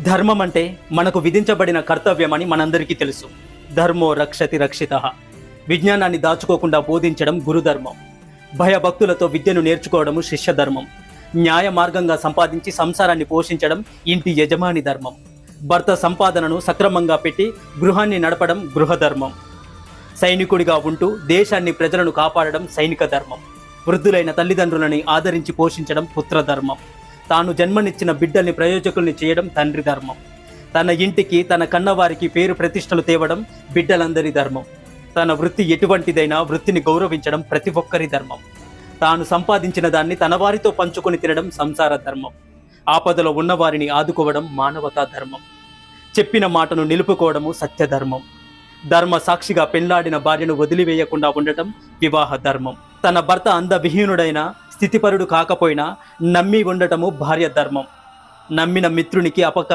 ధర్మం అంటే మనకు విధించబడిన కర్తవ్యమని మనందరికీ తెలుసు. ధర్మో రక్షతి రక్షితః. విజ్ఞానాన్ని దాచుకోకుండా బోధించడం గురుధర్మం. భయభక్తులతో విద్యను నేర్చుకోవడము శిష్యధర్మం. న్యాయ మార్గంగా సంపాదించి సంసారాన్ని పోషించడం ఇంటి యజమాని ధర్మం. భర్త సంపాదనను సక్రమంగా పెట్టి గృహాన్ని నడపడం గృహధర్మం. సైనికుడిగా ఉంటూ దేశాన్ని ప్రజలను కాపాడడం సైనిక ధర్మం. వృద్ధులైన తల్లిదండ్రులని ఆదరించి పోషించడం పుత్రధర్మం. తాను జన్మనిచ్చిన బిడ్డల్ని ప్రయోజకుల్ని చేయడం తండ్రి ధర్మం. తన ఇంటికి తన కన్నవారికి పేరు ప్రతిష్టలు తేవడం బిడ్డలందరి ధర్మం. తన వృత్తి ఎటువంటిదైనా వృత్తిని గౌరవించడం ప్రతి ఒక్కరి ధర్మం. తాను సంపాదించిన దాన్ని తన వారితో పంచుకొని తినడం సంసార ధర్మం. ఆపదలో ఉన్నవారిని ఆదుకోవడం మానవతా ధర్మం. చెప్పిన మాటను నిలుపుకోవడము సత్యధర్మం. ధర్మ సాక్షిగా పెళ్లాడిన భార్యను వదిలివేయకుండా ఉండటం వివాహ ధర్మం. తన భర్త అందవిహీనుడైన స్థితిపరుడు కాకపోయినా నమ్మి ఉండటము భార్య ధర్మం. నమ్మిన మిత్రునికి